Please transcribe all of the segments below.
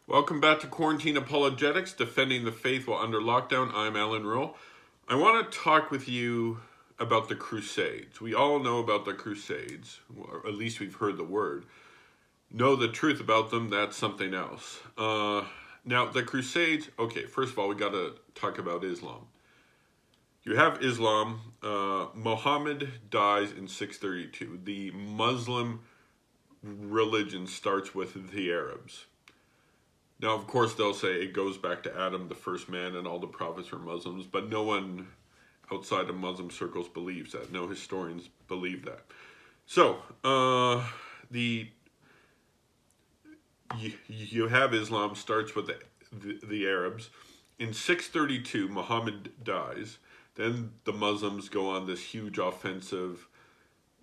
Welcome back to Quarantine Apologetics, defending the faith while under lockdown. I'm Alan Roll. I want to talk with you about the Crusades. We all know about the Crusades, or at least we've heard the word. Know the truth about them, that's something else. Now, the Crusades, okay, first of all, we got to talk about Islam. You have Islam. Muhammad dies in 632. The Muslim religion starts with the Arabs. Now, of course, they'll say it goes back to Adam, the first man, and all the prophets were Muslims, but no one outside of Muslim circles believes that. No historians believe that. So, you have Islam starts with the Arabs. In 632, Muhammad dies. Then the Muslims go on this huge offensive,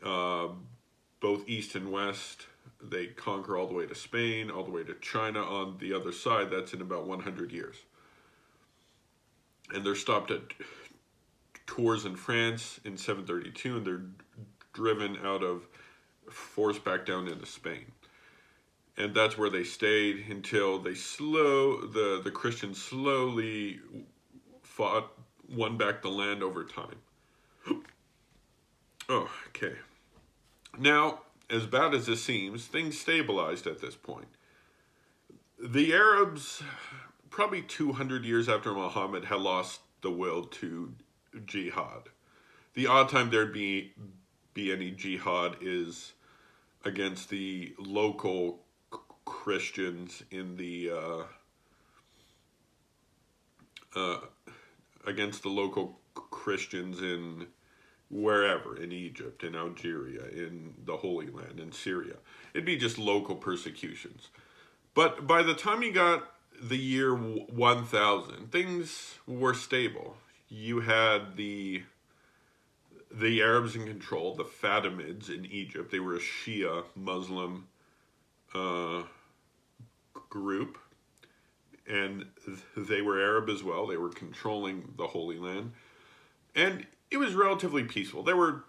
both east and west. They conquer all the way to Spain, all the way to China on the other side. That's in about 100 years. And they're stopped at Tours in France in 732, and they're driven out of force back down into Spain. And that's where they stayed until the Christians slowly won back the land over time. Oh, okay. Now, as bad as this seems, things stabilized at this point. The Arabs, probably 200 years after Muhammad, had lost the will to jihad. The odd time there'd be any jihad is against the local Christians in the against the local Christians in wherever, in Egypt, in Algeria, in the Holy Land, in Syria. It'd be just local persecutions. But by the time you got the year 1000, things were stable. You had the Arabs in control, the Fatimids in Egypt. They were a Shia Muslim group, and they were Arab as well. They were controlling the Holy Land. And it was relatively peaceful. There were,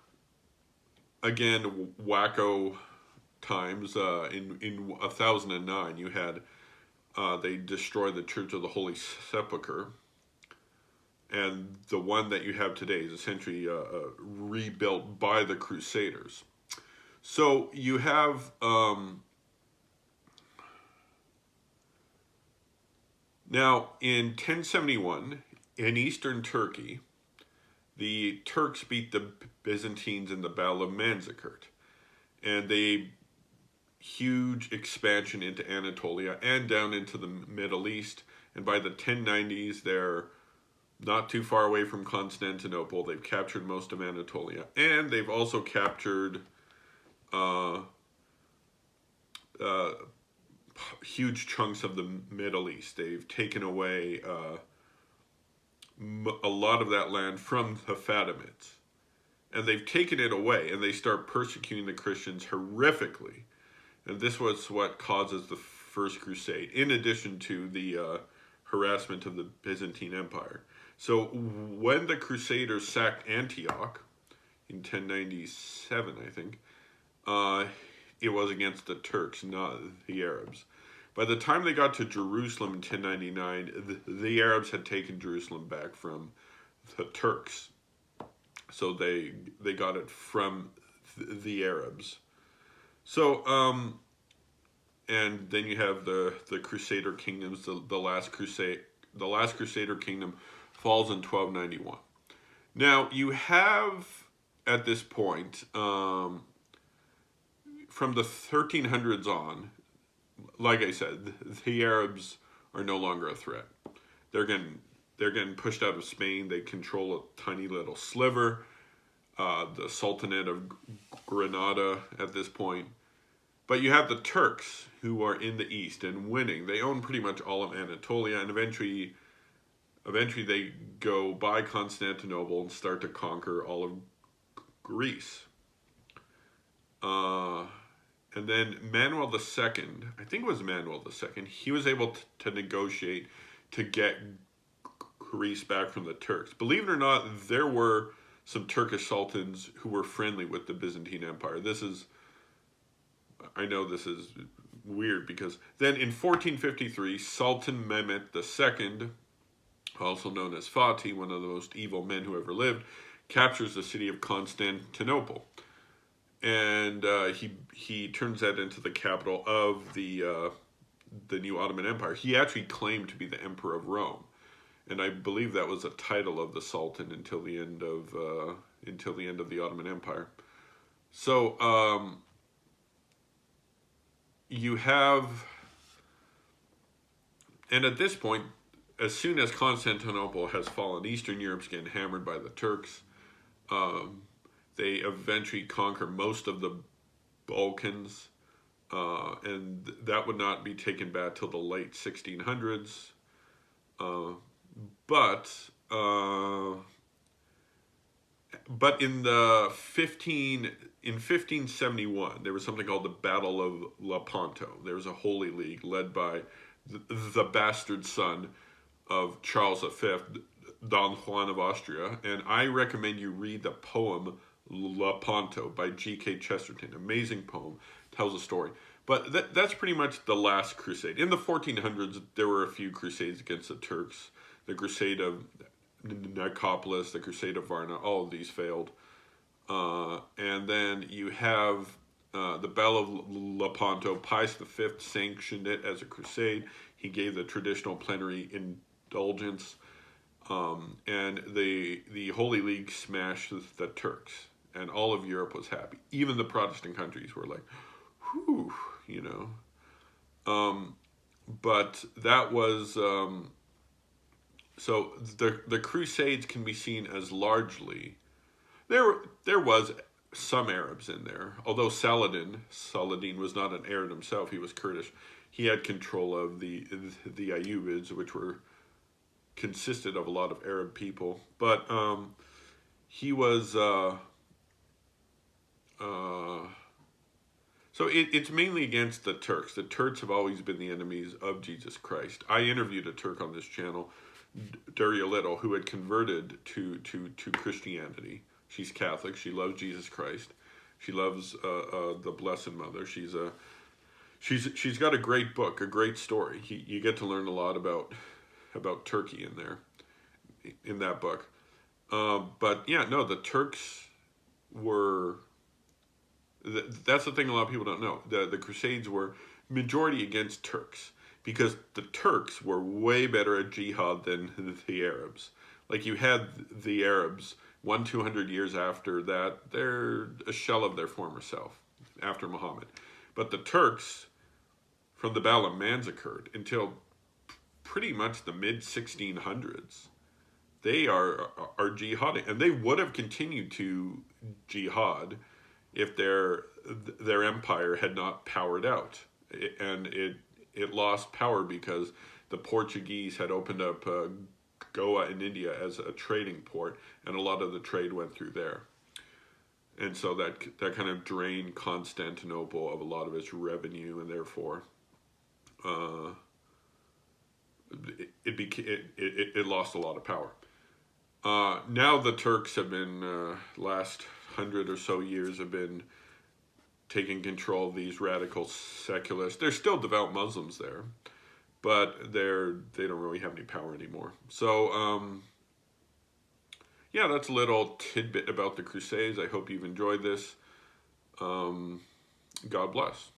again, wacko times. In 1009, you had they destroyed the Church of the Holy Sepulchre, and the one that you have today is essentially rebuilt by the Crusaders. So you have now in 1071 in eastern Turkey, the Turks beat the Byzantines in the Battle of Manzikert, and they huge expansion into Anatolia and down into the Middle East. And by the 1090s, they're not too far away from Constantinople. They've captured most of Anatolia, and they've also captured huge chunks of the Middle East. They've taken away a lot of that land from the Fatimids, and they've taken it away, and they start persecuting the Christians horrifically. And this was what causes the First Crusade, in addition to the harassment of the Byzantine Empire. So when the Crusaders sacked Antioch in 1097, I think, it was against the Turks, not the Arabs. By the time they got to Jerusalem in 1099, the Arabs had taken Jerusalem back from the Turks. So they got it from the Arabs. So, and then you have the Crusader kingdoms. The last Crusader kingdom falls in 1291. Now you have at this point, from the 1300s on, like I said, the Arabs are no longer a threat. They're getting pushed out of Spain. They control a tiny little sliver, the Sultanate of Granada at this point. But you have the Turks, who are in the east and winning. They own pretty much all of Anatolia, and eventually they go by Constantinople and start to conquer all of Greece. And then Manuel II, I think it was Manuel II, he was able to negotiate to get Greece back from the Turks. Believe it or not, there were some Turkish sultans who were friendly with the Byzantine Empire. I know this is weird because then in 1453, Sultan Mehmet II, also known as Fatih, one of the most evil men who ever lived, captures the city of Constantinople, and he turns that into the capital of the new Ottoman Empire. He actually claimed to be the Emperor of Rome, and I believe that was a title of the Sultan until the end of the Ottoman Empire. So you have, and at this point, as soon as Constantinople has fallen, Eastern Europe's getting hammered by the Turks. They eventually conquer most of the Balkans, and that would not be taken back till the late 1600s. But in 1571, there was something called the Battle of Lepanto. There was a holy league led by the bastard son of Charles V, Don Juan of Austria, and I recommend you read the poem Lepanto by G.K. Chesterton. Amazing poem, tells a story. But that's pretty much the last crusade. In the 1400s, there were a few crusades against the Turks. The Crusade of Nicopolis, the Crusade of Varna, all of these failed. And then you have the Battle of Lepanto. Pius V sanctioned it as a crusade. He gave the traditional plenary indulgence. And the Holy League smashed the Turks. And all of Europe was happy. Even the Protestant countries were like, whew, you know. But that was... so the Crusades can be seen as largely... There was some Arabs in there. Although Saladin was not an Arab himself. He was Kurdish. He had control of the Ayyubids, which consisted of a lot of Arab people. But he was... so it's mainly against the Turks. The Turks have always been the enemies of Jesus Christ. I interviewed a Turk on this channel, Daria Little, who had converted to Christianity. She's Catholic. She loves Jesus Christ. She loves the Blessed Mother. She's got a great book, a great story. You get to learn a lot about Turkey in that book. But yeah, no, the Turks were... That's the thing a lot of people don't know. The Crusades were majority against Turks because the Turks were way better at jihad than the Arabs. Like you had the Arabs 200 years after that, they're a shell of their former self after Muhammad. But the Turks, from the Battle of Manzikert until pretty much the mid 1600s, they are jihading, and they would have continued to jihad if their empire had not powered out. And it lost power because the Portuguese had opened up Goa in India as a trading port, and a lot of the trade went through there. And so that kind of drained Constantinople of a lot of its revenue, and therefore it lost a lot of power. Now the Turks have been, last 100 or so years, have been taking control of these radical secularists. There's still devout Muslims there, but they don't really have any power anymore. So, yeah, that's a little tidbit about the Crusades. I hope you've enjoyed this. God bless.